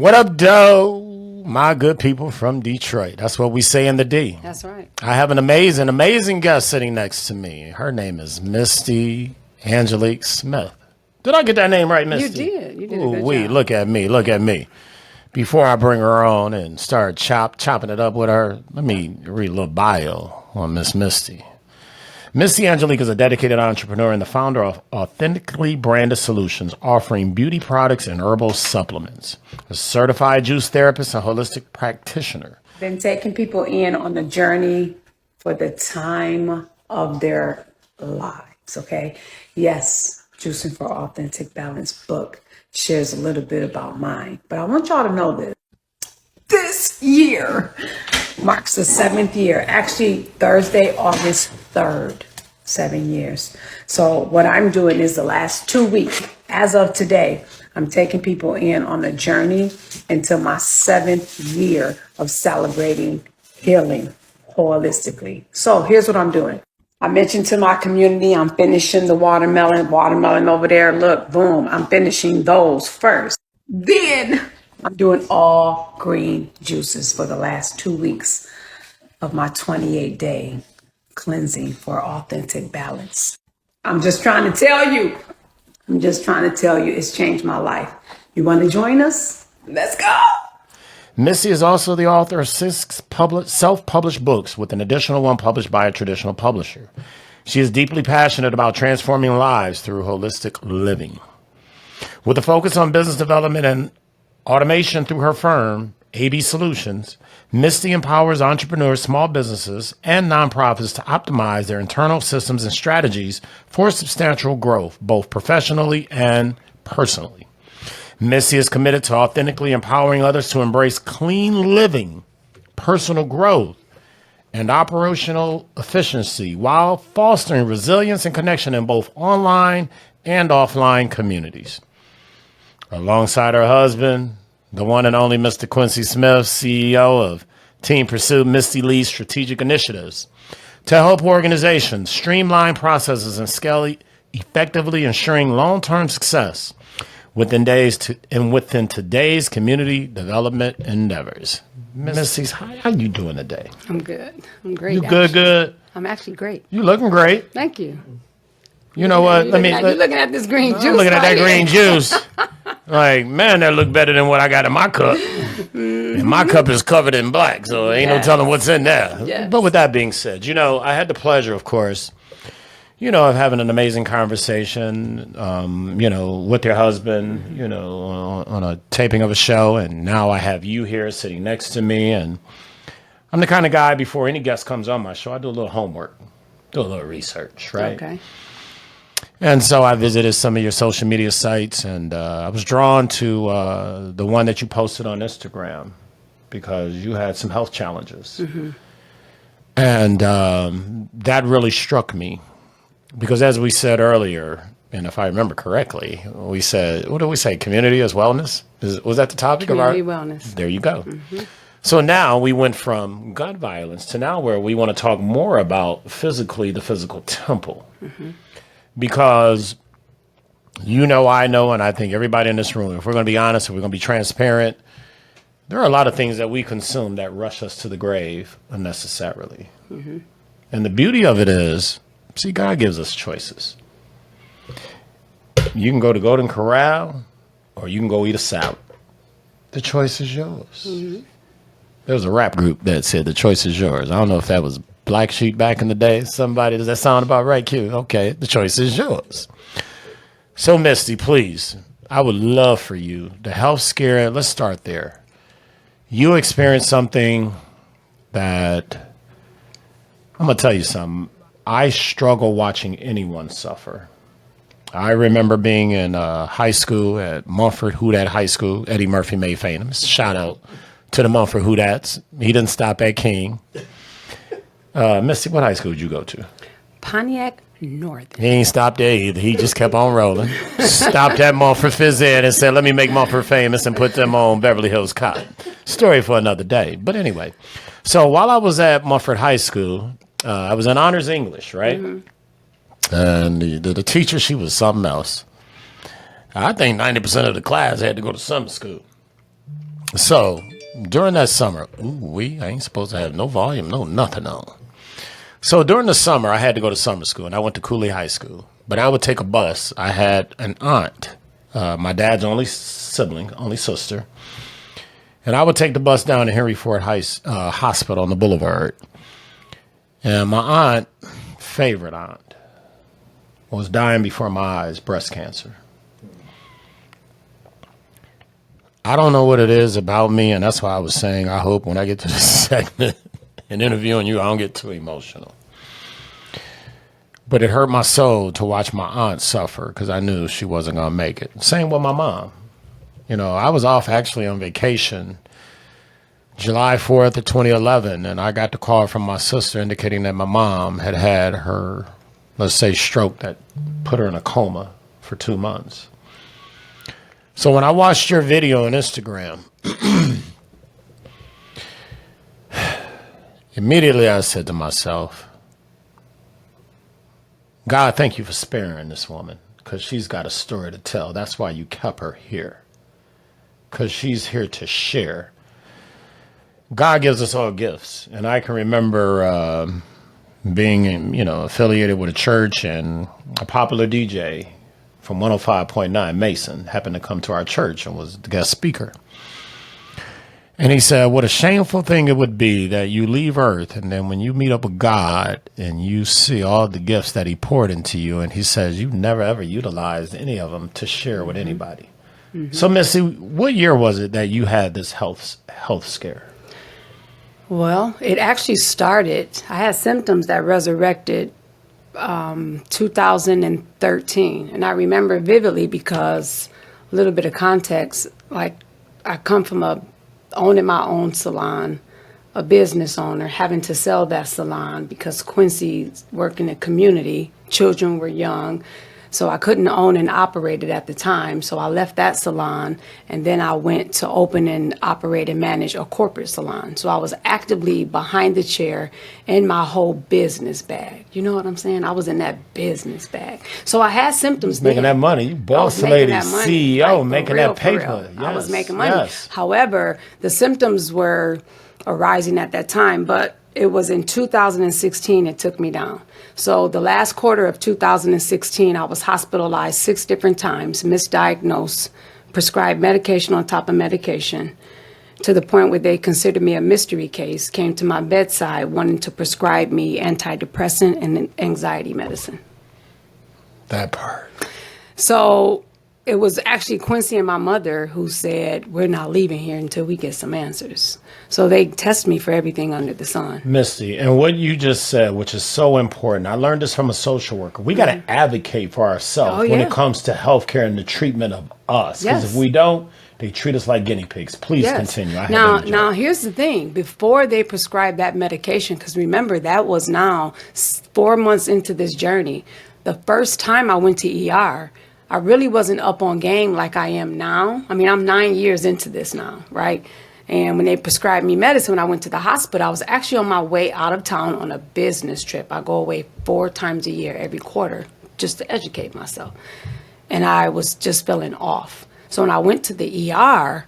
What up, Doe? My good people from Detroit. That's what we say in the D. That's right. I have an amazing guest sitting next to me. Her name is Misty Angelique Smith. Did I get that name right, Misty? You did. You did a good job. Look at me. Look at me. Before I bring her on and start chopping it up with her, let me read a little bio on Miss Misty. Misty Angelique is a dedicated entrepreneur and the founder of Authentically Branded Solutions, offering beauty products and herbal supplements. A certified juice therapist and holistic practitioner. Been taking people in on the journey for the time of their lives, okay? Yes, Juicing for Authentic Balance book shares a little bit about mine, but I want y'all to know that this year marks the 7th year. Actually, Thursday, August 3rd, 7 years. So what I'm doing is the last 2 weeks, as of today, I'm taking people in on a journey into my 7th year of celebrating healing holistically. So here's what I'm doing. I mentioned to my community, I'm finishing the watermelon over there. Look, boom, I'm finishing those first. Then I'm doing all green juices for the last 2 weeks of my 28-day cleansing for authentic balance. I'm just trying to tell you, it's changed my life. You want to join us? Let's go. Misty is also the author of 6 self-published books with an additional one published by a traditional publisher. She is deeply passionate about transforming lives through holistic living. With a focus on business development and automation through her firm, AB Solutions, Misty empowers entrepreneurs, small businesses, and nonprofits to optimize their internal systems and strategies for substantial growth, both professionally and personally. Misty is committed to authentically empowering others to embrace clean living, personal growth, and operational efficiency while fostering resilience and connection in both online and offline communities. Alongside her husband, the one and only Mr. Quincy Smith, CEO of Team Pursuit, Misty leads strategic initiatives to help organizations streamline processes and scale effectively, ensuring long-term success within today's community development endeavors. Misty, how you doing today? I'm good. I'm great. You good? I'm actually great. You looking great. Thank you. You know what? You're looking at this green juice. I'm looking at that right here. green juice. Like, man, that look better than what I got in my cup. And my cup is covered in black, so ain't no telling what's in there. Yes. But with that being said, I had the pleasure, of course, of having an amazing conversation, with your husband, on a taping of a show. And now I have you here sitting next to me. And I'm the kind of guy, before any guest comes on my show, I do a little homework, do a little research, right? Okay. And so I visited some of your social media sites, and I was drawn to the one that you posted on Instagram because you had some health challenges. Mm-hmm. And that really struck me because, as we said earlier, and if I remember correctly, we said, what did we say? Community as wellness? Was that the topic Community of our? wellness. There you go. Mm-hmm. So now we went from gun violence to now where we want to talk more about the physical temple. Mm-hmm. Because I know, and I think everybody in this room, if we're going to be honest, if we're going to be transparent, there are a lot of things that we consume that rush us to the grave unnecessarily. Mm-hmm. And the beauty of it is, see, God gives us choices. You can go to Golden Corral or you can go eat a salad. The choice is yours. Mm-hmm. There was a rap group that said the choice is yours. I don't know if that was Black Sheep back in the day. Somebody, does that sound about right, Q? Okay, the choice is yours. So, Misty, please, I would love for you, the health scare, let's start there. You experienced something that, I'm going to tell you something. I struggle watching anyone suffer. I remember being in high school at Mumford Houdat High School. Eddie Murphy made famous. Shout out to the Mumford Houdats. He didn't stop at King. Misty, what high school did you go to? Pontiac Northern. He ain't stopped there either. He just kept on rolling. Stopped at Mumford Phys Ed and said, let me make Mumford famous and put them on Beverly Hills Cop. Story for another day. But anyway, so while I was at Mumford High School, I was in honors English, right? Mm-hmm. And the teacher, she was something else. I think 90% of the class had to go to summer school. So during that summer, I ain't supposed to have no volume, no nothing on. So during the summer, I had to go to summer school, and I went to Cooley High School. But I would take a bus. I had an aunt, my dad's only sibling, only sister. And I would take the bus down to Henry Ford Hospital on the boulevard. And my aunt, favorite aunt, was dying before my eyes, breast cancer. I don't know what it is about me, and that's why I was saying I hope when I get to this segment and interviewing you, I don't get too emotional. But it hurt my soul to watch my aunt suffer because I knew she wasn't going to make it. Same with my mom. You know, I was off actually on vacation July 4th of 2011, and I got the call from my sister indicating that my mom had had her, let's say, stroke that put her in a coma for 2 months. So when I watched your video on Instagram, immediately I said to myself, God, thank you for sparing this woman because she's got a story to tell. That's why you kept her here, because she's here to share. God gives us all gifts. And I can remember being, affiliated with a church, and a popular DJ from 105.9, Mason, happened to come to our church and was the guest speaker. And he said, what a shameful thing it would be that you leave earth, and then when you meet up with God and you see all the gifts that he poured into you, and he says you never ever utilized any of them to share with anybody. Mm-hmm. So Misty, what year was it that you had this health scare? Well, it actually started, I had symptoms that resurrected 2013. And I remember vividly because, a little bit of context, like I come from owning my own salon, a business owner, having to sell that salon because Quincy worked in the community, children were young. So I couldn't own and operate it at the time. So I left that salon, and then I went to open and operate and manage a corporate salon. So I was actively behind the chair in my whole business bag. You know what I'm saying? I was in that business bag. So I had symptoms then. Making that money, you boss lady, CEO, like, making that paper. Yes, I was making money. Yes. However, the symptoms were arising at that time, but it was in 2016 it took me down. So the last quarter of 2016, I was hospitalized 6 different times, misdiagnosed, prescribed medication on top of medication, to the point where they considered me a mystery case, came to my bedside wanting to prescribe me antidepressant and anxiety medicine. That part. So it was actually Quincy and my mother who said, we're not leaving here until we get some answers. So they test me for everything under the sun. Misty, and what you just said, which is so important, I learned this from a social worker. We got to advocate for ourselves when it comes to healthcare and the treatment of us. Because if we don't, they treat us like guinea pigs. Please continue. Now, here's the thing. Before they prescribed that medication, because remember, that was now 4 months into this journey. The first time I went to ER, I really wasn't up on game like I am now. I mean, I'm 9 years into this now, right? And when they prescribed me medicine, when I went to the hospital, I was actually on my way out of town on a business trip. I go away 4 times a year, every quarter, just to educate myself. And I was just feeling off. So when I went to the ER,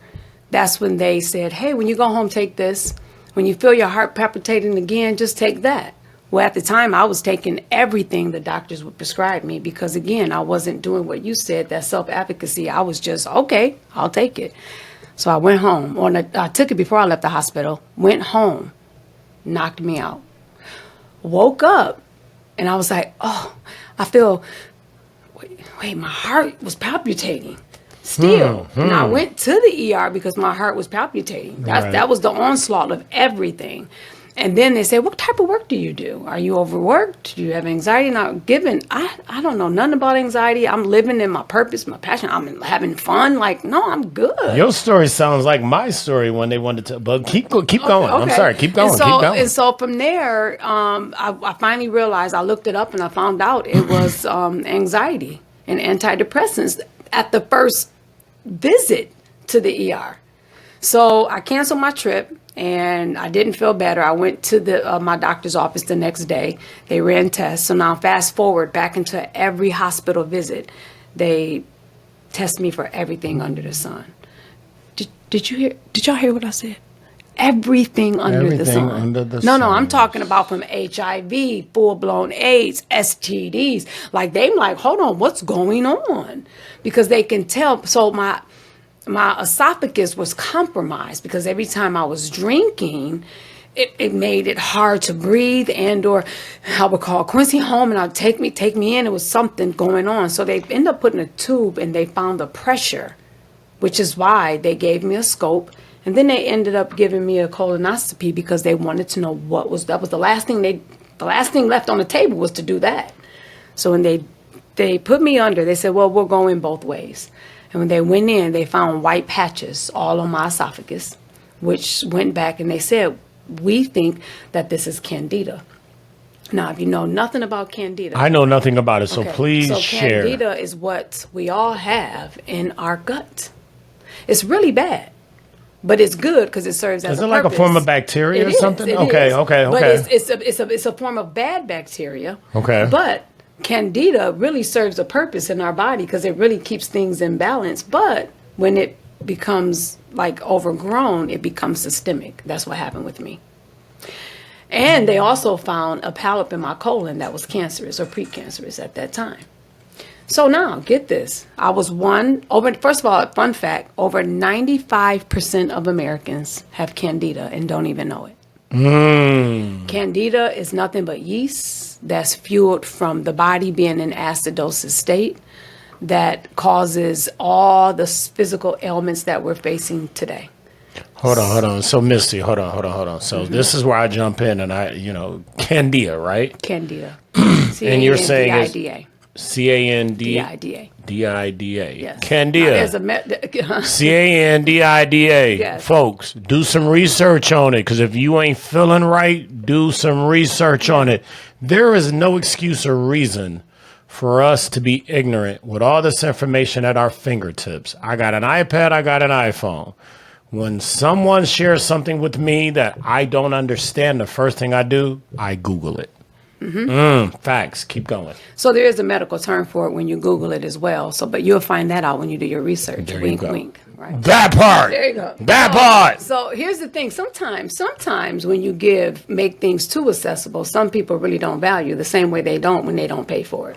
that's when they said, hey, when you go home, take this. When you feel your heart palpitating again, just take that. Well, at the time, I was taking everything the doctors would prescribe me because, again, I wasn't doing what you said, that self-advocacy. I was just, okay, I'll take it. So I went home. I took it before I left the hospital, went home, knocked me out. Woke up, and I was like, oh, I feel, wait, my heart was palpitating still. And I went to the ER because my heart was palpitating. That was the onslaught of everything. And then they say, what type of work do you do? Are you overworked? Do you have anxiety? Now, I don't know nothing about anxiety. I'm living in my purpose, my passion. I'm having fun. Like, no, I'm good. Your story sounds like my story when they wanted to, but keep going. Okay. I'm sorry, keep going, keep going. And so from there, I finally realized, I looked it up and I found out it was anxiety and antidepressants at the first visit to the ER. So I canceled my trip. And I didn't feel better. I went to my doctor's office the next day. They ran tests. So now fast forward back into every hospital visit. They test me for everything under the sun. Did y'all hear what I said? Everything under the sun. under the No, sun. I'm talking about from HIV, full-blown AIDS, STDs. Like, they're like, hold on, what's going on? Because they can tell. So my esophagus was compromised because every time I was drinking, it made it hard to breathe, and or I would call Quincy home and I'd take me in. It was something going on. So they ended up putting a tube, and they found the pressure, which is why they gave me a scope. And then they ended up giving me a colonoscopy because they wanted to know that was the last thing left on the table was to do that. So when they put me under, they said, well, we'll go in both ways. And when they went in, they found white patches all on my esophagus, which went back, and they said, we think that this is candida. Now, if you know nothing about candida. I know nothing about it, so Okay, please so share. Candida is what we all have in our gut. It's really bad, but it's good because it serves as a purpose. Is it like a form of bacteria or something? It Okay. is. But it's a form of bad bacteria. Okay. But Candida really serves a purpose in our body because it really keeps things in balance. But when it becomes like overgrown, it becomes systemic. That's what happened with me. And they also found a polyp in my colon that was cancerous or precancerous at that time. So now, get this. First of all, fun fact, over 95% of Americans have Candida and don't even know it. Candida is nothing but yeast that's fueled from the body being in acidosis state that causes all the physical ailments that we're facing today. Hold on. So, Misty, hold on. So this is where I jump in, and Candida, right? Candida. And you're saying it's C-A-N-D-I-D-A. C-A-N-D-I-D-A. D-I-D-A. Yes. Candida. C-A-N-D-I-D-A. Yes. Folks, do some research on it, because if you ain't feeling right, do some research on it. There is no excuse or reason for us to be ignorant with all this information at our fingertips. I got an iPad, I got an iPhone. When someone shares something with me that I don't understand, the first thing I do, I Google it. Facts. Keep going. So there is a medical term for it when you Google it as well. But you'll find that out when you do your research. There Wink, you go. wink. Right. That part. There you go. That part. So here's the thing. Sometimes when you make things too accessible, some people really don't value the same way they don't when they don't pay for it.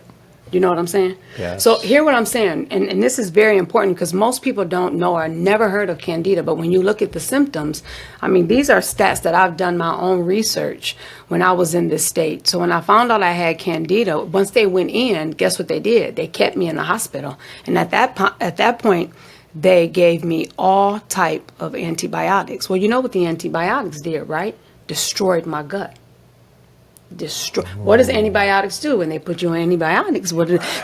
You know what I'm saying? Yes. So hear what I'm saying, and this is very important because most people don't know or never heard of Candida, but when you look at the symptoms, I mean, these are stats that I've done my own research when I was in this state. So when I found out I had Candida, once they went in, guess what they did? They kept me in the hospital. And at that point, they gave me all type of antibiotics. Well, you know what the antibiotics did, right? Destroyed my gut. What does antibiotics do? When they put you on antibiotics,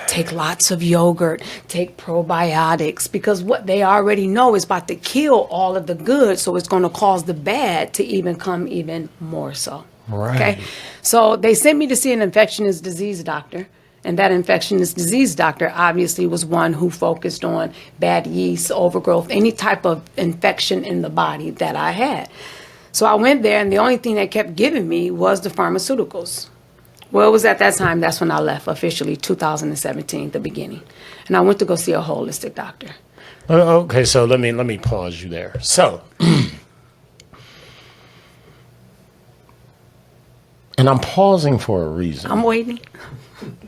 take lots of yogurt, take probiotics, because what they already know is about to kill all of the good, so it's going to cause the bad to even come even more so. Right. Okay. So they sent me to see an infectious disease doctor. And that infectious disease doctor obviously was one who focused on bad yeast, overgrowth, any type of infection in the body that I had. So I went there, and the only thing they kept giving me was the pharmaceuticals. Well, it was at that time, that's when I left officially, 2017, the beginning. And I went to go see a holistic doctor. Okay, so let me pause you there. So, and I'm pausing for a reason. I'm waiting.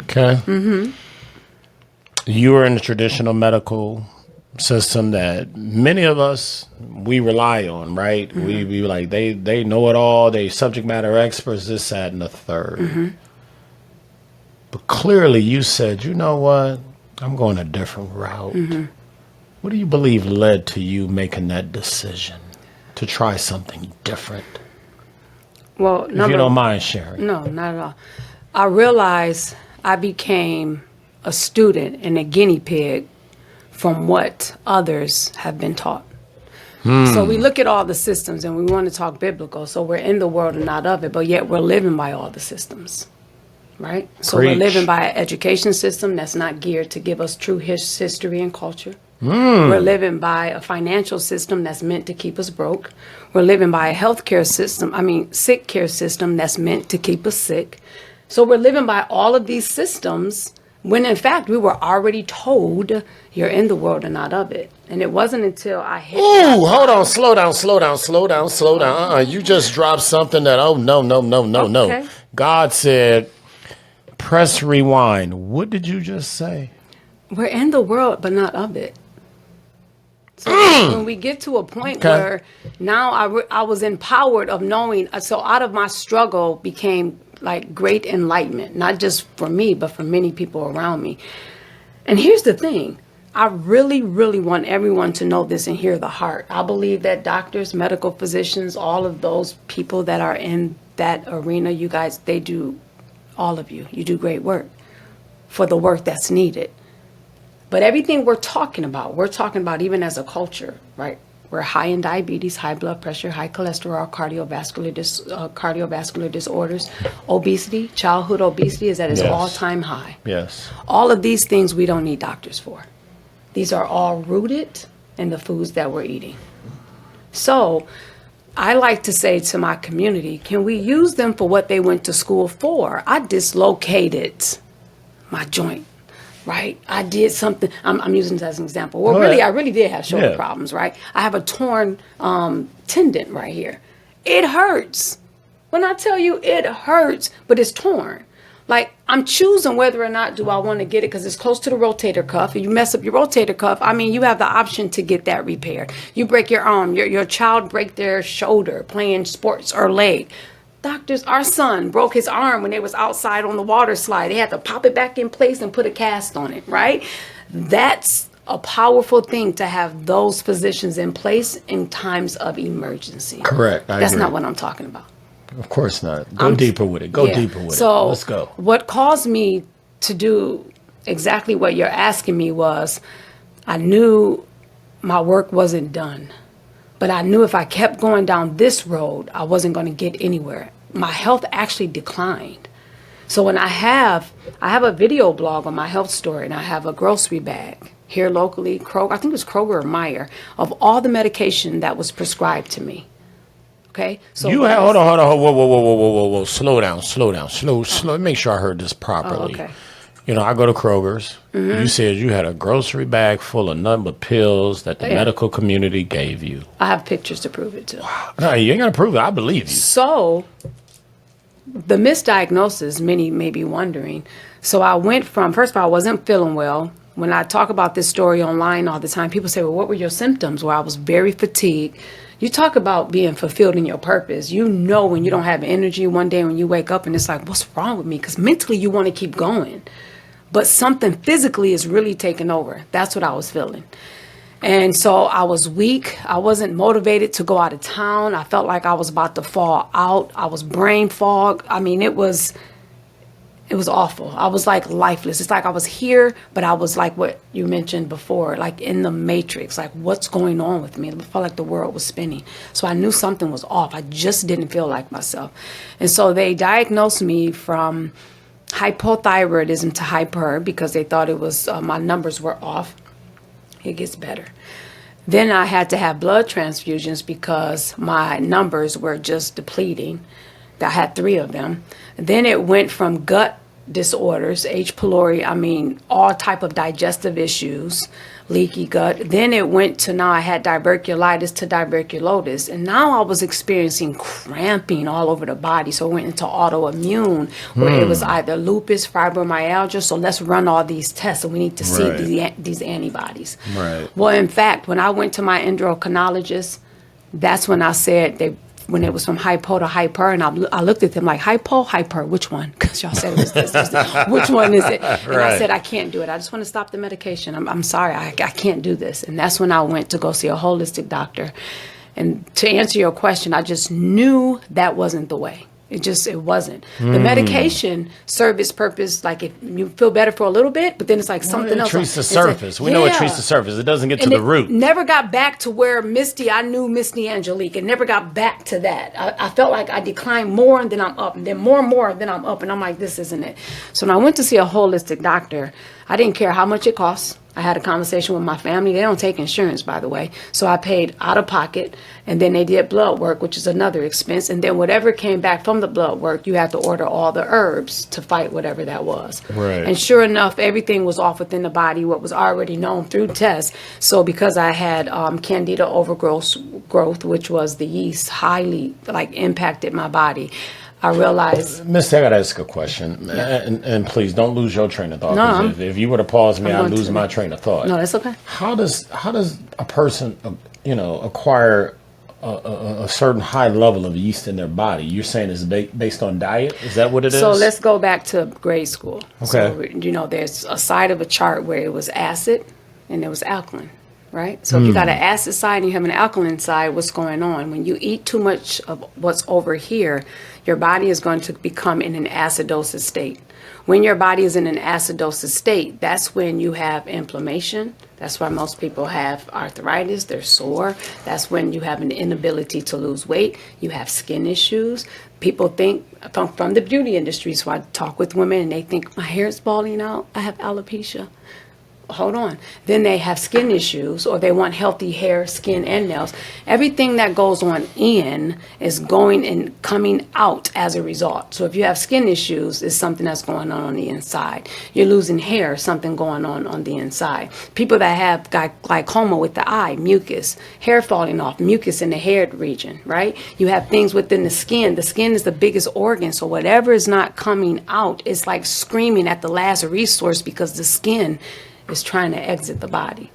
Okay. Mm-hmm. You are in the traditional medical system that many of us, we rely on, right? Mm-hmm. We like, they know it all, they subject matter experts, this, that, and the third. Mm-hmm. But clearly you said, you know what, I'm going a different route. Mm-hmm. What do you believe led to you making that decision to try something different? Well, if you don't mind sharing. No, not at all. I realized I became a student and a guinea pig from what others have been taught. So we look at all the systems and we want to talk biblical. So we're in the world and not of it, but yet we're living by all the systems, right? So we're living by an education system that's not geared to give us true history and culture. We're living by a financial system that's meant to keep us broke. We're living by a sick care system that's meant to keep us sick. So we're living by all of these systems When in fact, we were already told you're in the world and not of it. And it wasn't until I hit. Ooh, hold on, slow down. You just dropped something that, oh, no. Okay. God said, press rewind. What did you just say? We're in the world, but not of it. So when we get to a point where now I was empowered of knowing, so out of my struggle became like great enlightenment, not just for me, but for many people around me. And here's the thing. I really, really want everyone to know this and hear the heart. I believe that doctors, medical physicians, all of those people that are in that arena, you guys, they do, all of you do great work for the work that's needed. But everything we're talking about even as a culture, right? We're high in diabetes, high blood pressure, high cholesterol, cardiovascular disorders, obesity, childhood obesity is at its all-time high. Yes. All of these things we don't need doctors for. These are all rooted in the foods that we're eating. So I like to say to my community, can we use them for what they went to school for? I dislocated my joint. Right, I did something. I'm using this as an example. Well, I really did have shoulder problems. Right, I have a torn tendon right here. It hurts. When I tell you it hurts, but it's torn. Like I'm choosing whether or not do I want to get it because it's close to the rotator cuff. If you mess up your rotator cuff, I mean, you have the option to get that repaired. You break your arm, your child break their shoulder playing sports or leg. Doctors, our son broke his arm when they was outside on the water slide. They had to pop it back in place and put a cast on it, right? That's a powerful thing to have those physicians in place in times of emergency. Correct. That's not what I'm talking about. Of course not. Go deeper with it. Go deeper with it. Let's go. What caused me to do exactly what you're asking me was I knew my work wasn't done. But I knew if I kept going down this road, I wasn't going to get anywhere. My health actually declined. So when I have a video blog on my health story, and I have a grocery bag here locally, Kroger, I think it was Kroger or Meyer, of all the medication that was prescribed to me. Okay? So you have, hold on, whoa, slow down. Make sure I heard this properly. Okay. You know, I go to Kroger's. Mm-hmm. You said you had a grocery bag full of nothing but pills that the medical community gave you. I have pictures to prove it too. Wow. No, you ain't got to prove it. I believe you. So, the misdiagnosis, many may be wondering. So I went from, first of all, I wasn't feeling well. When I talk about this story online all the time, people say, well, what were your symptoms? Well, I was very fatigued. You talk about being fulfilled in your purpose. You know when you don't have energy one day when you wake up and it's like, what's wrong with me? Because mentally you want to keep going. But something physically is really taking over. That's what I was feeling. And so I was weak. I wasn't motivated to go out of town. I felt like I was about to fall out. I was brain fog. I mean, it was awful. I was like lifeless. It's like I was here, but I was like what you mentioned before, like in the matrix, like what's going on with me? It felt like the world was spinning. So I knew something was off. I just didn't feel like myself. And so they diagnosed me from hypothyroidism to hyper because they thought it was, my numbers were off. It gets better. Then I had to have blood transfusions because my numbers were just depleting. I had 3 of them. Then it went from gut disorders, H. pylori, all type of digestive issues, leaky gut. Then it went to now I had diverculitis to diverculosis. And now I was experiencing cramping all over the body. So it went into autoimmune where it was either lupus, fibromyalgia. So let's run all these tests and we need to see these antibodies. Right. Well, in fact, when I went to my endocrinologist, that's when I said when it was from hypo to hyper, and I looked at them like, hyper, which one? Because y'all said it was this. Which one is it? And I said, I can't do it. I just want to stop the medication. I'm sorry, I can't do this. And that's when I went to go see a holistic doctor. And to answer your question, I just knew that wasn't the way. It wasn't. The medication served its purpose, like if you feel better for a little bit, but then it's like something else. It treats the surface. We know it treats the surface. It doesn't get to the root. Never got back to where I knew Misty Angelique. It never got back to that. I felt like I declined more and then I'm up, and then more and more, and then I'm up. And I'm like, this isn't it. So when I went to see a holistic doctor, I didn't care how much it cost. I had a conversation with my family. They don't take insurance, by the way. So I paid out of pocket, and then they did blood work, which is another expense. And then whatever came back from the blood work, you had to order all the herbs to fight whatever that was. Right. And sure enough, everything was off within the body, what was already known through tests. So because I had candida overgrowth, which was the yeast, highly impacted my body, I realized. Misty, I got to ask a question. And please don't lose your train of thought. No, 'Cause if you were to pause me, I'd lose to. my train of thought. No, that's okay. How does a person, acquire a certain high level of yeast in their body? You're saying it's based on diet? Is that what it is? So let's go back to grade school. Okay. So, there's a side of a chart where it was acid and there was alkaline, right? So if you got an acid side and you have an alkaline side, what's going on? When you eat too much of what's over here, your body is going to become in an acidosis state. When your body is in an acidosis state, that's when you have inflammation. That's why most people have arthritis, they're sore. That's when you have an inability to lose weight. You have skin issues. People think, from the beauty industry, so I talk with women and they think, my hair is balding out, I have alopecia. Hold on. Then they have skin issues, or they want healthy hair, skin, and nails. Everything that goes on in is going and coming out as a result. So if you have skin issues, it's something that's going on the inside. You're losing hair, something going on the inside. People that have glaucoma with the eye, mucus, hair falling off, mucus in the hair region, right? You have things within the skin. The skin is the biggest organ, so whatever is not coming out is like screaming at the last resource because the skin is trying to exit the body.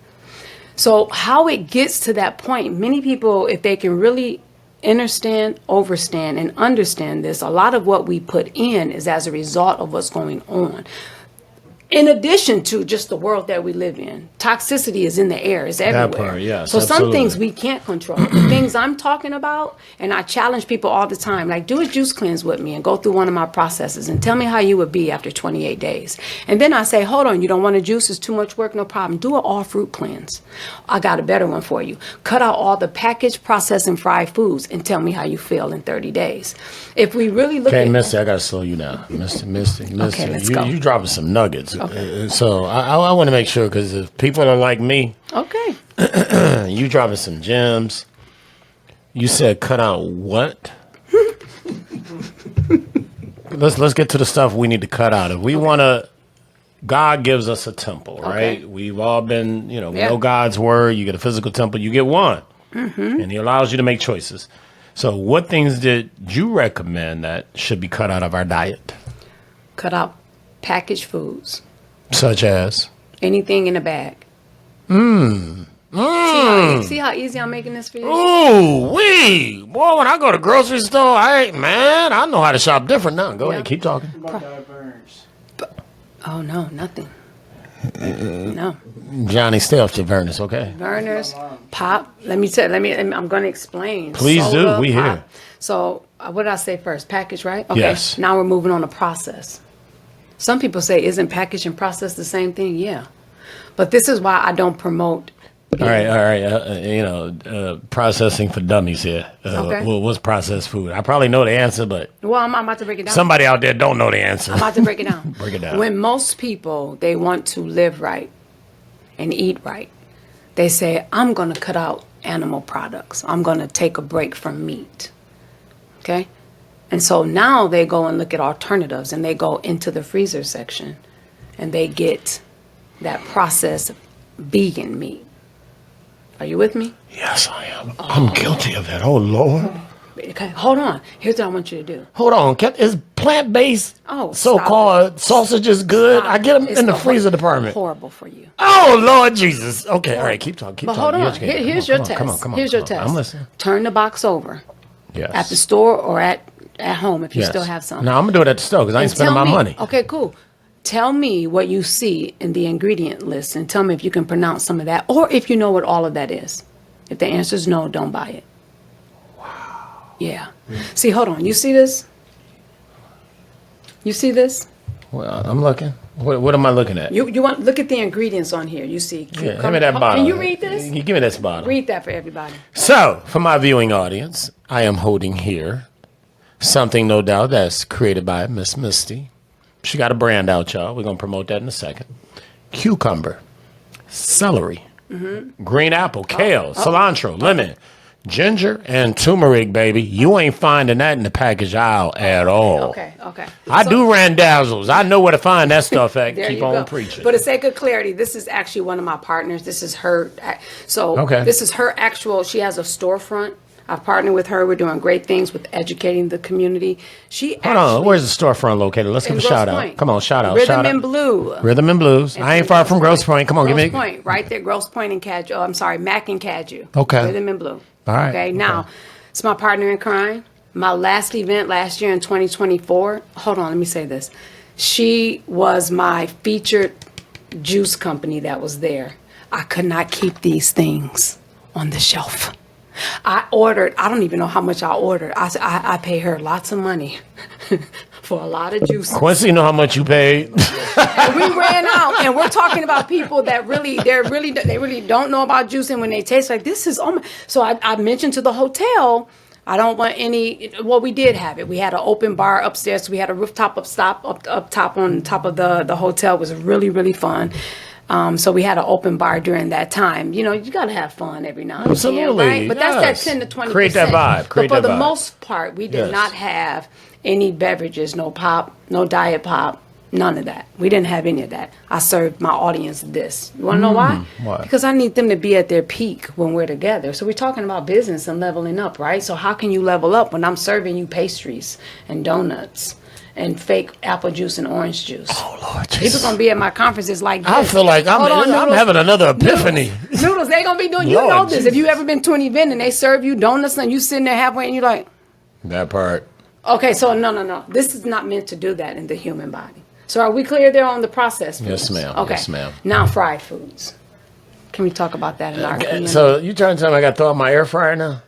So how it gets to that point, many people, if they can really understand, overstand, and understand this, a lot of what we put in is as a result of what's going on. In addition to just the world that we live in, toxicity is in the air, it's everywhere. That part, yes, so some absolutely. things we can't control. The things I'm talking about, and I challenge people all the time, like do a juice cleanse with me and go through one of my processes and tell me how you would be after 28 days. And then I say, hold on, you don't want to juice, it's too much work, no problem. Do an all fruit cleanse. I got a better one for you. Cut out all the packaged, processed, and fried foods and tell me how you feel in 30 days. If we really look Okay, at... Misty, I got to slow you down. Misty. Okay, let's go. You dropping some nuggets. Okay. So I want to make sure, because if people are like me, Okay. you dropping some gems. You said cut out what? Let's get to the stuff we need to cut out. If we want to, God gives us a temple, right? Okay. We've all been, we know God's word. You get a physical temple, you get one. And he allows you to make choices. So what things did you recommend that should be cut out of our diet? Cut out packaged foods. Such as? Anything in a bag. See how easy I'm making this for you? Ooh, wee. Boy, when I go to the grocery store, I know how to shop different now. Go ahead, keep talking. Oh, no, nothing. No. Johnny, stay off your Vernus, okay? Burners, pop. I'm going to explain. Please Soda, do. We pop. here. So what did I say first? Package, right? Okay. Yes. Now we're moving on to process. Some people say, isn't package and process the same thing? Yeah. But this is why I don't promote. All right. Processing for dummies here. Okay. What's processed food? I probably know the answer, but Well, I'm about to break it down. somebody out there don't know the answer. I'm about to break it down. Break it down. When most people, they want to live right and eat right, they say, I'm going to cut out animal products. I'm going to take a break from meat. Okay? And so now they go and look at alternatives, and they go into the freezer section and they get that processed vegan meat. Are you with me? Yes, I am. I'm guilty of that. Oh, Lord. Okay, hold on. Here's what I want you to do. Hold on. Is plant-based so-called sausages good? I get them in the freezer department. Horrible for you. Oh, Lord Jesus. Okay, all right. Keep talking. But hold on. Here's your test. Come on. Here's your test. I'm listening. Turn the box over. Yes. At the store or at home if you still have some. No, I'm going to do it at the store because I ain't spending my money. Okay, cool. Tell me what you see in the ingredient list and tell me if you can pronounce some of that or if you know what all of that is. If the answer is no, don't buy it. Wow. Yeah. See, hold on. You see this? You see this? Well, I'm looking. What am I looking at? You want look at the ingredients on here. You see cucumber. Give me that bottle. Can you read this? Give me this bottle. Read that for everybody. So, for my viewing audience, I am holding here something, no doubt, that's created by Miss Misty. She got a brand out, y'all. We're going to promote that in a second. Cucumber, celery, green apple, kale, cilantro, lemon, ginger, and turmeric, baby. You ain't finding that in the package aisle at all. Okay. I do randazzles. I know where to find that stuff at. There Keep you on go. preaching. For the sake of clarity, this is actually one of my partners. This is her. So Okay. this is her actual. She has a storefront. I've partnered with her. We're doing great things with educating the community. Hold on. Where's the storefront located? Let's give a shout out. Come on, shout out. Rhythm shout and out. Blue. Rhythm and Blues. I ain't far from Grosse Pointe. Come on, give me. Grosse Pointe, right there. Grosse Pointe and Caju. Oh, I'm sorry, Mac and Caju. Okay. Rhythm and Blue. All right. Okay. Now, it's my partner in crime. My last event last year in 2024. Hold on, let me say this. She was my featured juice company that was there. I could not keep these things on the shelf. I ordered, I don't even know how much I ordered. I pay her lots of money for a lot of juices. Quincy, you know how much you paid? And we ran out, and we're talking about people that they really don't know about juice, and when they taste like this is, oh my. So I mentioned to the hotel, I don't want any. Well, we did have it. We had an open bar upstairs. So we had a rooftop up top on top of the hotel. It was really, really fun. So we had an open bar during that time. You know, you got to have fun every now and then. Absolutely, right? But yes. that's that 10 to 20%. Create that vibe. But for the vibe. most part, we did Yes. not have any beverages, no pop, no diet pop, none of that. We didn't have any of that. I served my audience this. You want to know why? Why? Because I need them to be at their peak when we're together. So we're talking about business and leveling up, right? So how can you level up when I'm serving you pastries and donuts and fake apple juice and orange juice? Oh, Lord People Jesus. gonna be at my conferences like this. I feel like I'm Hold on, Noodles. having another epiphany. Noodles, they gonna be doing. You Lord know this. Jesus. If you ever been to an event and they serve you donuts and you sitting there halfway and you're like, That part. okay, so no. This is not meant to do that in the human body. So are we clear there on the processed foods? Yes, ma'am. Okay. Yes, ma'am. Now fried foods. Can we talk about that in our community? So you trying to tell me I got to throw out my air fryer now?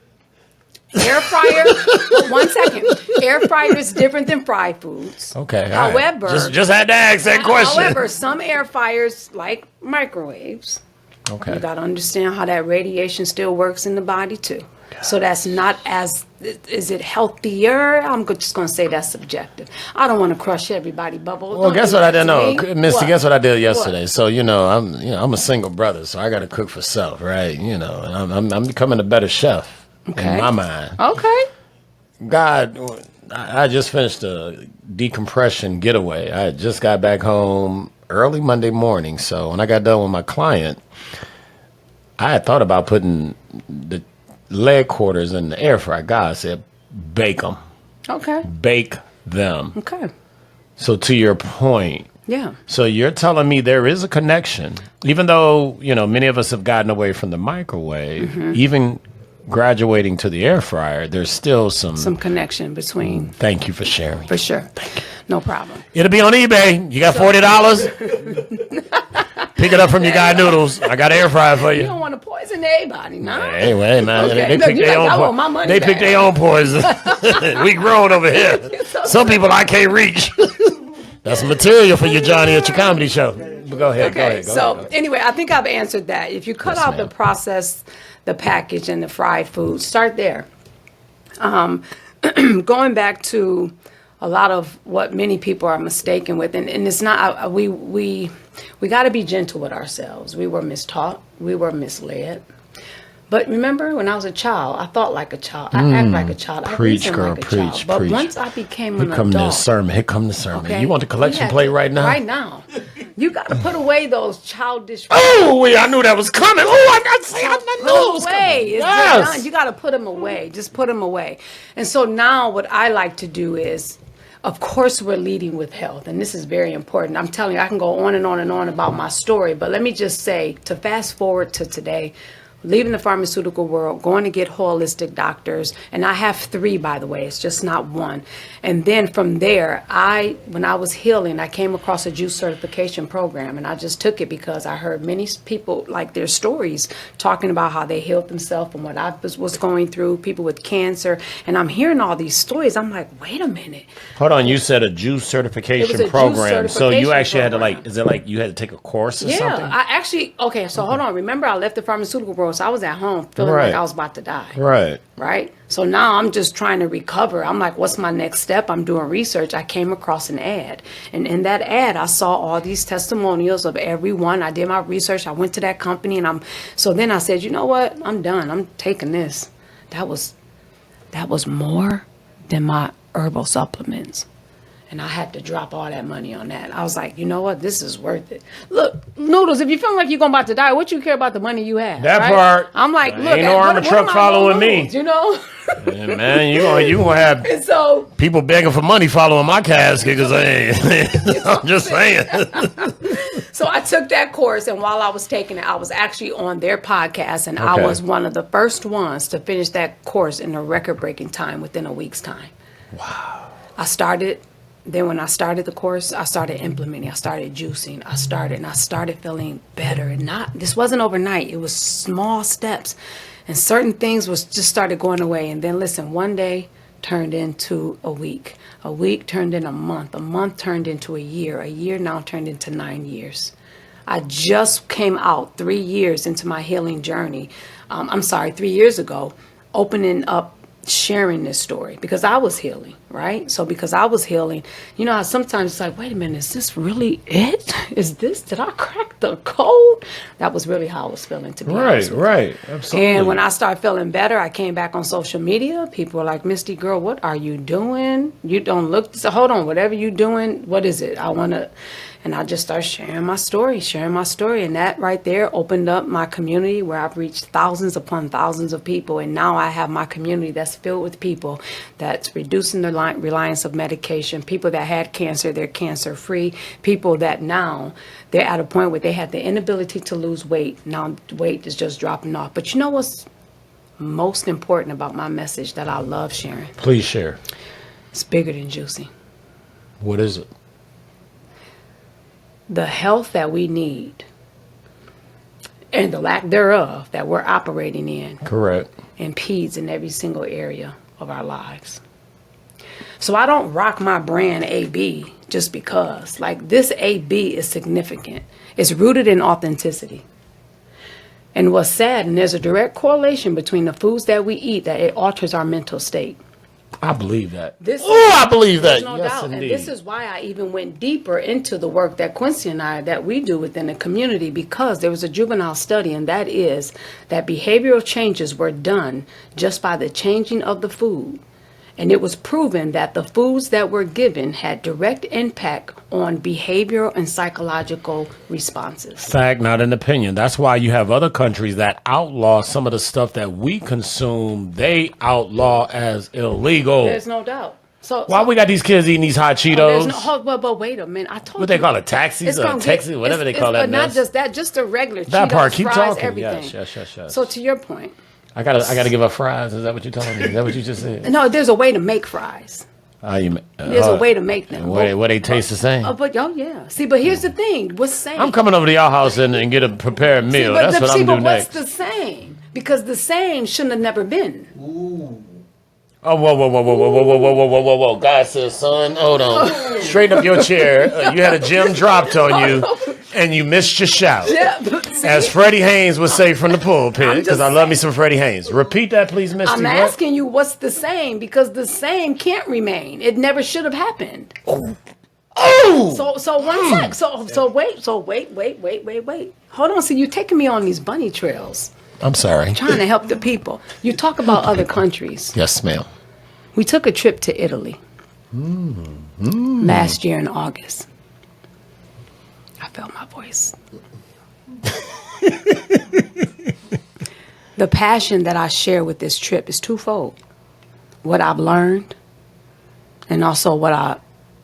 Air fryer. 1 second. Air fryer is different than fried foods. Okay. all right. However, just had to ask that question. However, some air fryers like microwaves. Okay. You got to understand how that radiation still works in the body too. So that's not as, is it healthier? I'm just going to say that's subjective. I don't want to crush everybody, Bubble. Well, guess what I didn't know, Misty. What? Guess what I did yesterday. So I'm a single brother, so I got to cook for self, right? You know, and I'm becoming a better chef in my mind. Okay. God, I just finished a decompression getaway. I just got back home early Monday morning. So when I got done with my client, I had thought about putting the leg quarters in the air fryer. God said, bake them. Okay. Bake them. Okay. So to your point, Yeah. so you're telling me there is a connection, even though, many of us have gotten away from the microwave, even graduating to the air fryer, there's still some connection between. Thank you for sharing. For sure. No problem. It'll be on eBay. You got $40? Pick it up from your guy Noodles. I got an air fryer for You you. don't want to poison anybody, no? Anyway, man, Okay. they Look, pick you their like, I own want my money They back. pick their own poison. We grown over here. Some people I can't reach. That's material for you, Johnny, at your comedy show. But go ahead. Okay, Go ahead. anyway, I think I've answered that. If you cut Yes, out ma'am. the processed, the package, and the fried food, start there. Going back to a lot of what many people are mistaken with, and it's not. We got to be gentle with ourselves. We were mistaught. We were misled. But remember, when I was a child, I thought like a child. I act like a child. I Preach, reasoned girl, like a child. preach, But preach. once I became Here an come adult, the sermon. Here come the sermon. okay, You want the collection we had plate to- right now? Right now. You got to put away those childish. Oh, I knew that was coming. Oh, I knew it was Away. coming. It's Yes. done. You got to put them away. Just put them away. And so now what I like to do is, of course, we're leading with health. And this is very important. I'm telling you, I can go on and on and on about my story. But let me just say, to fast forward to today, leaving the pharmaceutical world, going to get holistic doctors. And I have 3, by the way. It's just not one. And then from there, when I was healing, I came across a juice certification program. And I just took it because I heard many people, like their stories, talking about how they healed themselves from what I was going through, people with cancer. And I'm hearing all these stories. I'm like, wait a minute. Hold on, you said a juice It was a certification juice program. So you certification actually had to program. is it like you had to take a course or something? Yeah, I actually, okay, so hold on. Remember, I left the pharmaceutical world So I was at home feeling like I was about to die. Right. Right. So now I'm just trying to recover. I'm like, what's my next step? I'm doing research. I came across an ad. And in that ad, I saw all these testimonials of everyone. I did my research. I went to that company so then I said, you know what? I'm done. I'm taking this. That was more than my herbal supplements. And I had to drop all that money on that. I was like, you know what? This is worth it. Look, Noodles, if you feel like you're going about to die, what you care about the money you have? That right? part. I'm like, look. Ain't no armor truck following me. You know? Yeah, man, you gonna have And so people begging for money following my casket because I'm just saying. So I took that course, and while I was taking it, I was actually on their podcast, and I was one of the first ones to finish that course in a record-breaking time within a week's time. Wow. Then when I started the course, I started implementing. I started juicing. I started feeling better. And this wasn't overnight. It was small steps. And certain things just started going away. And then listen, one day turned into a week. A week turned into a month. A month turned into a year. A year now turned into 9 years. I just came out 3 years into my healing journey. 3 years ago, opening up, sharing this story because I was healing, right? So because I was healing, you know, sometimes it's like, wait a minute, is this really it? Did I crack the code? That was really how I was feeling, to be honest with you. Right, absolutely. And when I started feeling better, I came back on social media. People were like, Misty, girl, what are you doing? You don't look, so hold on, whatever you're doing, what is it? And I just started sharing my story. And that right there opened up my community where I've reached thousands upon thousands of people. And now I have my community that's filled with people that's reducing the reliance of medication, people that had cancer, they're cancer free, people that now they're at a point where they had the inability to lose weight. Now weight is just dropping off. But you know what's most important about my message that I love sharing? Please share. It's bigger than juicing. What is it? The health that we need and the lack thereof that we're operating in. Correct. Impedes in every single area of our lives. So I don't rock my brand AB just because. Like, this AB is significant. It's rooted in authenticity. And what's sad, and there's a direct correlation between the foods that we eat, that it alters our mental state. I believe that. I believe that. No yes, doubt. indeed. And this is why I even went deeper into the work that Quincy and I, that we do within the community, because there was a juvenile study, and that is that behavioral changes were done just by the changing of the food. And it was proven that the foods that were given had direct impact on behavioral and psychological responses. Fact, not an opinion. That's why you have other countries that outlaw some of the stuff that we consume. They outlaw as illegal. There's no doubt. Why we got these kids eating these hot Cheetos? But wait a minute. I told you. What they call it, taxis or Texas, whatever they call that. But not just that, just the regular that Cheetos, part. Keep fries, talking. everything. Yes. So to your point. I gotta give up fries. Is that what you're telling me? Is that what you just said? No, there's a way to make fries. There's a way to make them. Where they taste the same? Yeah. See, but here's the thing. What's the same? I'm coming over to your house and get a prepared meal. That's what I'm doing next. What's the same? Because the same shouldn't have never been. Ooh. Oh, whoa. God says, son, hold on. Straighten up your chair. You had a gem dropped on you, and you missed your shout. Yeah, as Freddie Haynes would say from the pulpit, because I love me some Freddie Haynes. Repeat that, please, Misty. I'm asking you what's the same, because the same can't remain. It never should have happened. Oh! So one sec. So wait. Hold on. See, you're taking me on these bunny trails. I'm sorry. Trying to help the people. You talk about other countries. Yes, ma'am. We took a trip to Italy last year in August. I felt my voice. The passion that I share with this trip is twofold. What I've learned and also what I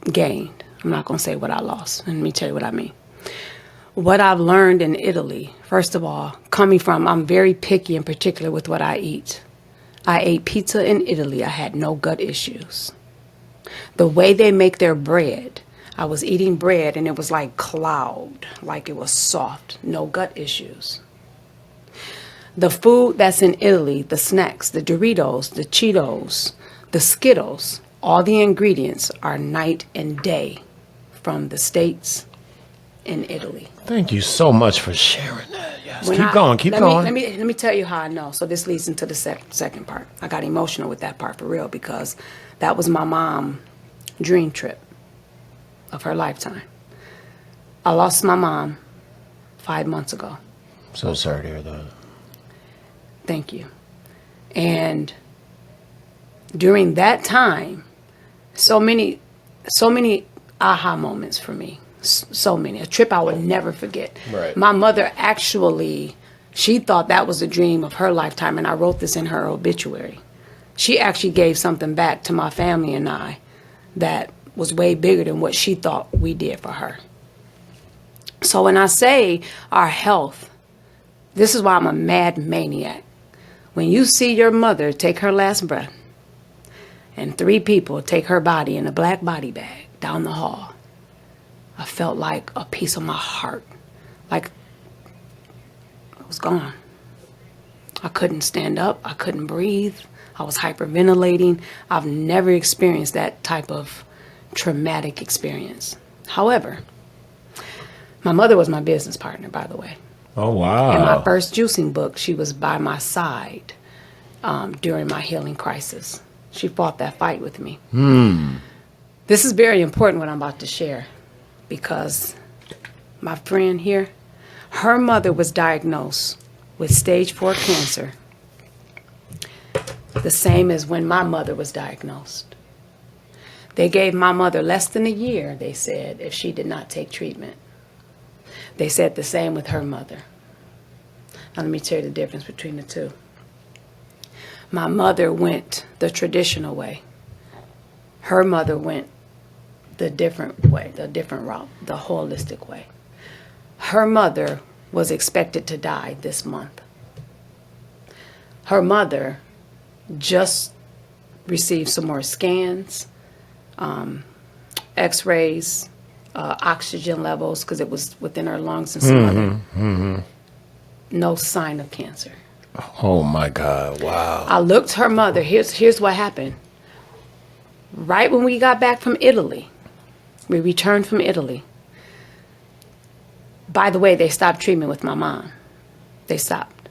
gained. I'm not going to say what I lost. Let me tell you what I mean. What I've learned in Italy, first of all, I'm very picky in particular with what I eat. I ate pizza in Italy. I had no gut issues. The way they make their bread, I was eating bread and it was like cloud, like it was soft, no gut issues. The food that's in Italy, the snacks, the Doritos, the Cheetos, the Skittles, all the ingredients are night and day from the States in Italy. Thank you so much for sharing that. Yes. Keep going. Let me tell you how I know. So this leads into the second part. I got emotional with that part for real because that was my mom's dream trip of her lifetime. I lost my mom 5 months ago. So sorry to hear that. Thank you. And during that time, so many aha moments for me. So many. A trip I would never forget. Right. My mother actually, she thought that was a dream of her lifetime, and I wrote this in her obituary. She actually gave something back to my family and I that was way bigger than what she thought we did for her. So when I say our health, this is why I'm a mad maniac. When you see your mother take her last breath and 3 people take her body in a black body bag down the hall, I felt like a piece of my heart, like it was gone. I couldn't stand up. I couldn't breathe. I was hyperventilating. I've never experienced that type of traumatic experience. However, my mother was my business partner, by the way. Oh, wow. In my first juicing book, she was by my side during my healing crisis. She fought that fight with me. This is very important what I'm about to share because my friend here, her mother was diagnosed with stage 4 cancer, the same as when my mother was diagnosed. They gave my mother less than a year, they said, if she did not take treatment. They said the same with her mother. Now let me tell you the difference between the two. My mother went the traditional way. Her mother went the different way, the different route, the holistic way. Her mother was expected to die this month. Her mother just received some more scans, x-rays, oxygen levels, because it was within her lungs and some other. No sign of cancer. Oh my God, wow. I looked her mother, here's what happened. Right when we got back from Italy, we returned from Italy. By the way, they stopped treatment with my mom. They stopped.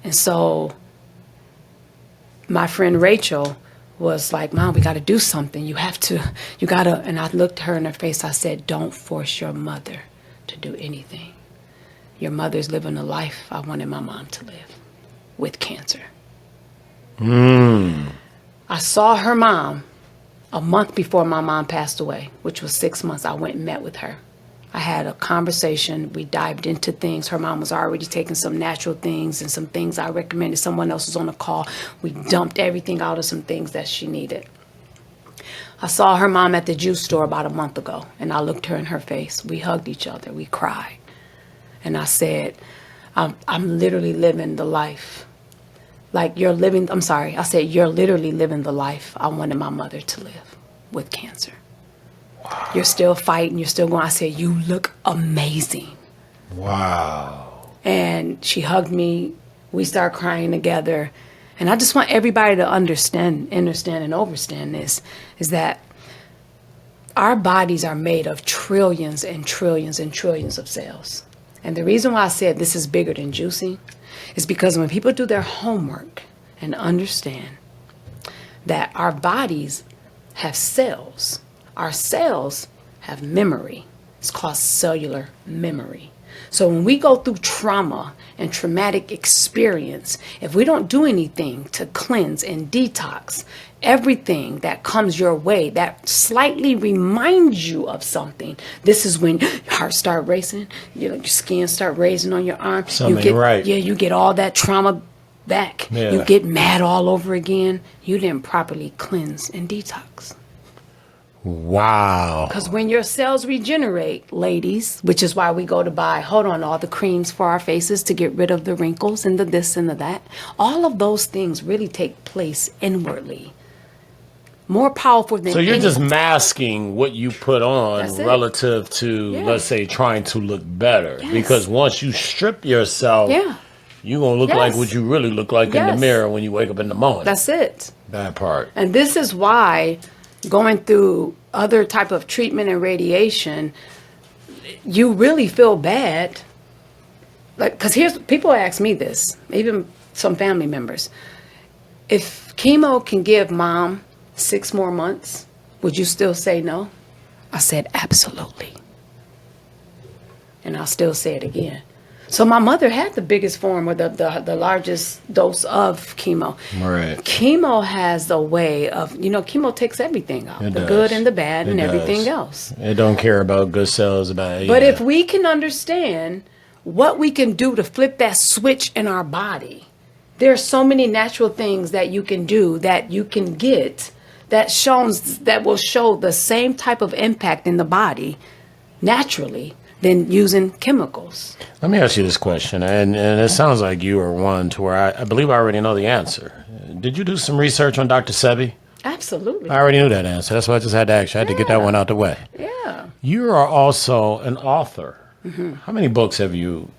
And so my friend Rachel was like, Mom, we got to do something. You got to. And I looked her in her face. I said, don't force your mother to do anything. Your mother's living a life I wanted my mom to live with cancer. I saw her mom a month before my mom passed away, which was 6 months. I went and met with her. I had a conversation. We dived into things. Her mom was already taking some natural things and some things I recommended. Someone else was on the call. We dumped everything out of some things that she needed. I saw her mom at the juice store about a month ago, and I looked her in her face. We hugged each other. We cried. And I said, I'm literally living the life. Like you're living, I'm sorry. I said, you're literally living the life I wanted my mother to live with cancer. Wow. You're still fighting. You're still going. I said, you look amazing. Wow. And she hugged me. We started crying together. And I just want everybody to understand and overstand this, is that our bodies are made of trillions and trillions and trillions of cells. And the reason why I said this is bigger than juicing is because when people do their homework and understand that our bodies have cells, our cells have memory. It's called cellular memory. So when we go through trauma and traumatic experience, if we don't do anything to cleanse and detox everything that comes your way that slightly reminds you of something, this is when your heart start racing, your skin start raising on your arm. You get all that trauma back. Yeah. You get mad all over again. You didn't properly cleanse and detox. Wow. Because when your cells regenerate, ladies, which is why we go to buy, all the creams for our faces to get rid of the wrinkles and the this and the that, all of those things really take place inwardly. More powerful than So you're just masking what you put on relative to, let's say, trying to look better. Yes. Because once you strip yourself, you're going to look like what you really look like in the mirror when you wake up in the morning. That's it. That part. And this is why going through other type of treatment and radiation, you really feel bad like, because people ask me this, even some family members. If chemo can give mom 6 more months, would you still say no? I said, absolutely. And I'll still say it again. So my mother had the biggest form or the largest dose of chemo. Right. Chemo has a way of, chemo takes everything out, It the does. good and the bad It and does. everything else. It don't care about good cells, about But if we can understand what we can do to flip that switch in our body, there are so many natural things that you can do, that you can get, that will show the same type of impact in the body naturally than using chemicals. Let me ask you this question, and it sounds like you are one to where I believe I already know the answer. Did you do some research on Dr. Sebi? Absolutely. I already knew that answer. That's why I just had to ask you. I had to get that one out the way. Yeah. You are also an author. How many books have you,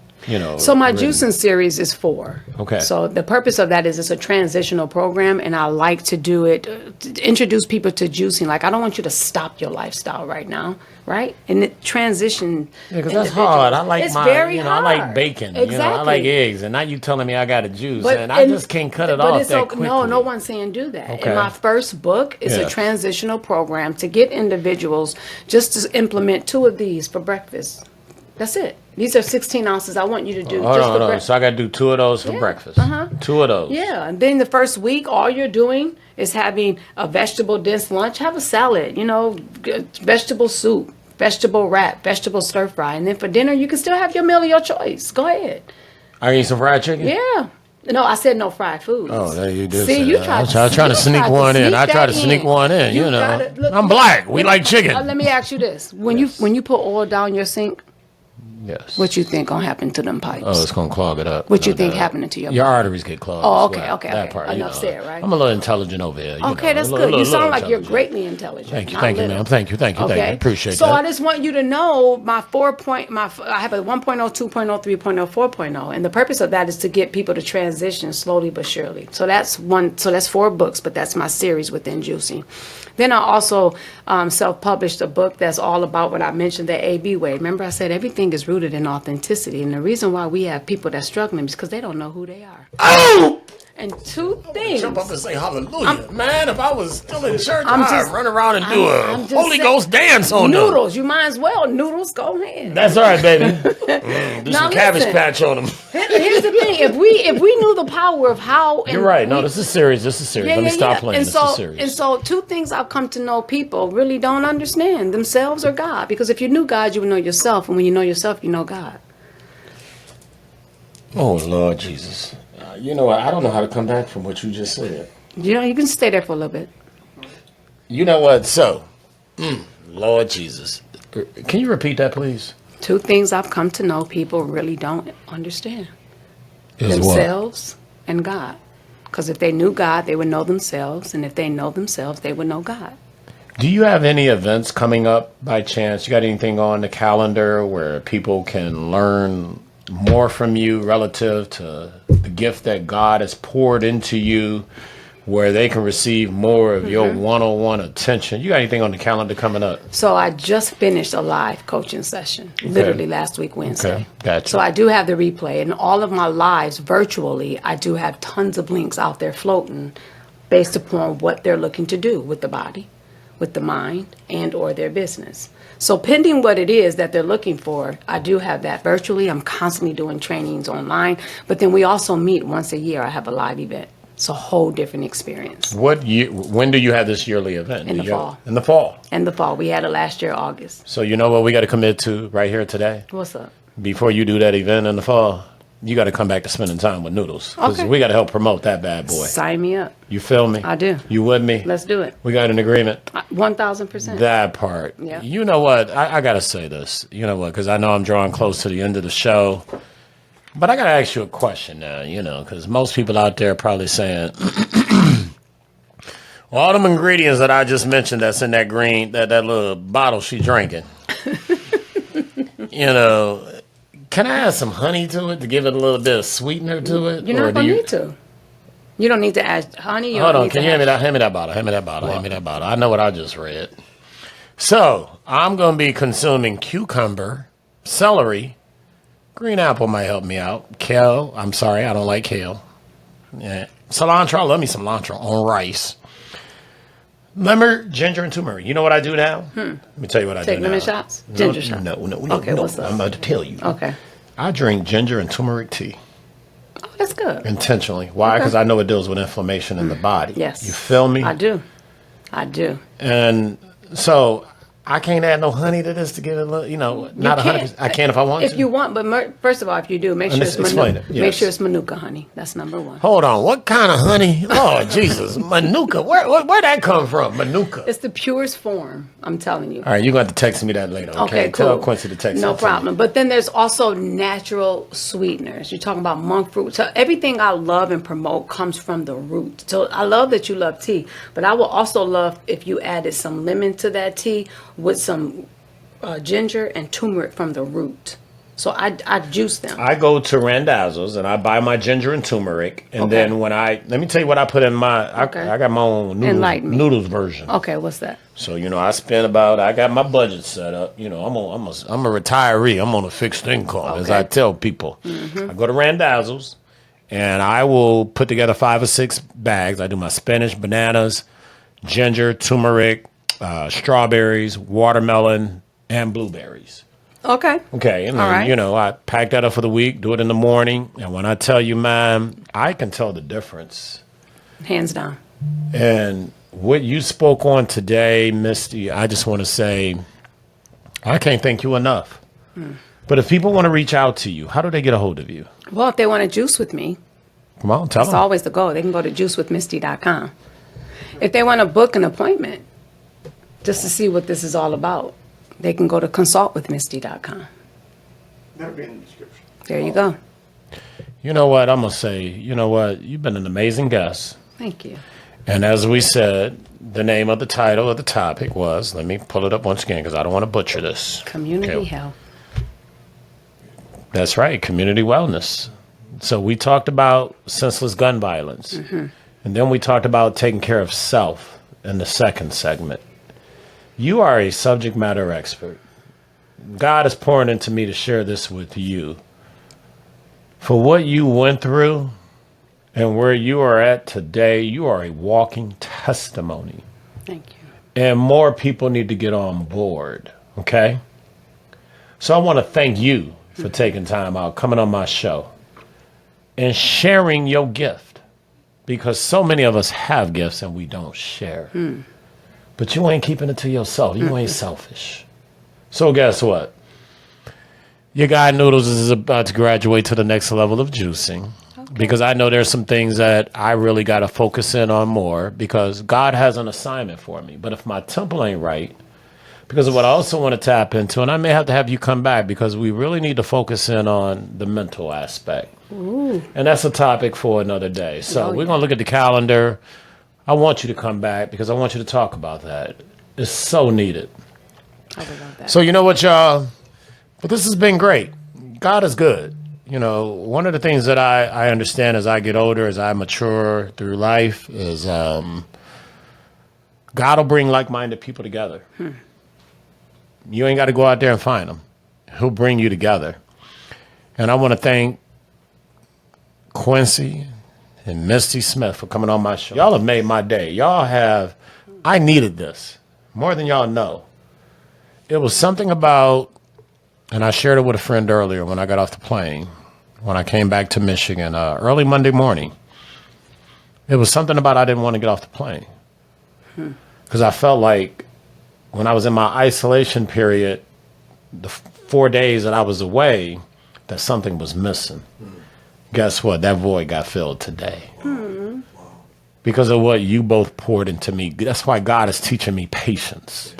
So my written? juicing series is 4. Okay. So the purpose of that is it's a transitional program, and I like to do it, to introduce people to juicing. Like, I don't want you to stop your lifestyle right now, right? And it transition. Yeah, because that's hard. I like it's very I hard. like bacon. Exactly. I like eggs, and now you telling me I got to juice, and I and- just can't cut it but off it's that okay. quickly. No one's saying do that. Okay. In my first book, it's Yeah. a transitional program to get individuals just to implement 2 of these for breakfast. That's it. These are 16 ounces. I want you to do Hold just on, for hold on. breakfast. So I got to do 2 of those for breakfast. 2 of those. Yeah, and then the first week, all you're doing is having a vegetable dense lunch. Have a salad, vegetable soup, vegetable wrap, vegetable stir fry, and then for dinner you can still have your meal of your choice. Go ahead. I eat some fried chicken. Yeah. No, I said no fried foods. Oh, there you did. See, say you that. tried. I trying to sneak one in. I try to that sneak in. one in. You gotta- look, I'm black. We like chicken. Let me ask you this: when you put oil down your sink, Yes. what you think gonna happen to them pipes? Oh, it's gonna clog it up. What you think happening to your Your body? arteries get clogged. Oh, as okay, well. okay, That okay. part, Enough said, right? I'm a little intelligent over here. Okay, that's A good. You sound like you're intelligent. greatly intelligent. Thank you, not thank you, little. ma'am. Thank you. I appreciate so that. I just want you to know I have a 1.0, 2.0, 3.0, 4.0, and the purpose of that is to get people to transition slowly but surely. So that's 4 books, but that's my series within juicing. Then I also self-published a book that's all about what I mentioned, the AB way. Remember I said everything is rooted in authenticity, and the reason why we have people that's struggling is because they don't know who they are. Oh! And 2 things. Jump up and say hallelujah. Man, if I was still in church, I'm I'd just- run around and do a I'm just Holy saying- Ghost dance on them. Noodles, you might as well. Noodles, go ahead. That's all right, baby. Do Now some cabbage listen. patch on them. Here's the thing: if we knew the power of how, and You're right. No, we- this is serious. Let me stop playing. And This so, is serious. and so, 2 things I've come to know: people really don't understand themselves or God. Because if you knew God, you would know yourself, and when you know yourself, you know God. Oh, Lord Jesus. You know what? I don't know how to come back from what you just said. You can stay there for a little bit. You know what? So, Lord Jesus. Can you repeat that, please? 2 things I've come to know: people really don't understand Is themselves and God. Because if they knew God, they would know themselves, and if they know themselves, they would know God. Do you have any events coming up by chance? You got anything on the calendar where people can learn more from you relative to the gift that God has poured into you, where they can receive more of your one-on-one attention? You got anything on the calendar coming up? So I just finished a live coaching session, literally last week, Wednesday. Okay, gotcha. So I do have the replay, and all of my lives virtually, I do have tons of links out there floating based upon what they're looking to do with the body, with the mind, and or their business. So pending what it is that they're looking for, I do have that virtually. I'm constantly doing trainings online, but then we also meet once a year. I have a live event. It's a whole different experience. When do you have this yearly event? In the fall. In the fall. In the fall, we had it last year, August. So you know what we got to commit to right here today? What's up? Before you do that event in the fall, you got to come back to spending time with Noodles. Because Okay. we got to help promote that bad boy. Sign me up. You feel me? I do. You with me? Let's do it. We got an agreement? 1,000%. That part. Yeah. You know what? I got to say this. You know what? Because I know I'm drawing close to the end of the show. But I got to ask you a question now, because most people out there are probably saying, all them ingredients that I just mentioned that's in that green, that little bottle she drinking, can I add some honey to it to give it a little bit of sweetener to it? You're not going to need to. You don't need to add honey. Hold on. Can you hand me that? Hand me that bottle. Hand me that bottle. Hand me that bottle. I know what I just read. So I'm going to be consuming cucumber, celery, Green apple might help me out. Kale, I'm sorry, I don't like kale. Yeah. Cilantro, I love me some cilantro on rice. Lemon, ginger, and turmeric. You know what I do now? Let me tell you what I do now. Take lemon shots? Ginger shots? No. Okay, what's up? I'm about to tell you. Okay. I drink ginger and turmeric tea. Oh, that's good. Intentionally. Why? Because I know it deals with inflammation in the body. Yes. You feel me? I do. And so I can't add no honey to this to give it a little, not 100%. I can if I want to. If you want, but first of all, if you do, make sure it's explain Manuka. it, yes. Make sure it's Manuka honey. That's number one. Hold on. What kind of honey? Oh, Jesus. Manuka. Where'd that come from? Manuka. It's the purest form, I'm telling you. All right, you're going to have to text me that later, okay? Okay, cool. Tell Quincy to text No that to me. problem. But then there's also natural sweeteners. You're talking about monk fruit. So everything I love and promote comes from the root. So I love that you love tea, but I will also love if you added some lemon to that tea with some ginger and turmeric from the root. So I juice them. I go to Randazzo's and I buy my ginger and turmeric, and then let me tell you what I put in my. I got my own noodles version. Okay, what's that? So I got my budget set up. I'm a retiree. I'm on a fixed income, as I tell people. I go to Randazzo's, and I will put together 5 or 6 bags. I do my spinach, bananas, ginger, turmeric, strawberries, watermelon, and blueberries. Okay. Okay, and then, I pack that up for the week, do it in the morning, and when I tell you, man, I can tell the difference. Hands down. And what you spoke on today, Misty, I just want to say, I can't thank you enough. But if people want to reach out to you, how do they get a hold of you? Well, if they want to juice with me, come on, tell that's them. always the goal. They can go to juicewithmisty.com. If they want to book an appointment just to see what this is all about, they can go to consultwithmisty.com. That'll be in the description. There you go. You know what? I'm going to say, you've been an amazing guest. Thank you. And as we said, the name of the title of the topic was, let me pull it up once again because I don't want to butcher this. Community health. That's right, community wellness. So we talked about senseless gun violence. And then we talked about taking care of self in the second segment. You are a subject matter expert. God is pouring into me to share this with you. For what you went through and where you are at today, you are a walking testimony. Thank you. And more people need to get on board, okay? So I want to thank you for taking time out, coming on my show, and sharing your gift. Because so many of us have gifts and we don't share. But you ain't keeping it to yourself. You ain't selfish. So guess what? Your guy Noodles is about to graduate to the next level of juicing. Okay. Because I know there's some things that I really got to focus in on more because God has an assignment for me. But if my temple ain't right, because of what I also want to tap into, and I may have to have you come back because we really need to focus in on the mental aspect. Ooh. And that's a topic for another day. So we're going to look at the calendar. I want you to come back because I want you to talk about that. It's so needed. I would love that. So you know what, y'all? But this has been great. God is good. One of the things that I understand as I get older, as I mature through life, is God will bring like-minded people together. You ain't got to go out there and find them. He'll bring you together. And I want to thank Quincy and Misty Smith for coming on my show. Y'all have made my day. I needed this more than y'all know. It was something about, and I shared it with a friend earlier when I got off the plane, when I came back to Michigan, early Monday morning. It was something about I didn't want to get off the plane. Because I felt like when I was in my isolation period, the 4 days that I was away, that something was missing. Guess what? That void got filled today. Because of what you both poured into me. That's why God is teaching me patience.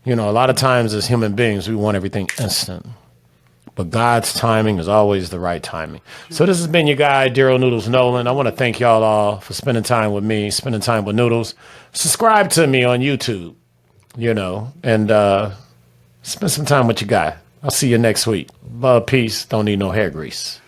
A lot of times as human beings, we want everything instant. But God's timing is always the right timing. So this has been your guy, Daryl Noodles Nolan. I want to thank y'all all for spending time with me, spending time with Noodles. Subscribe to me on YouTube, and spend some time with your guy. I'll see you next week. Love, peace. Don't need no hair grease.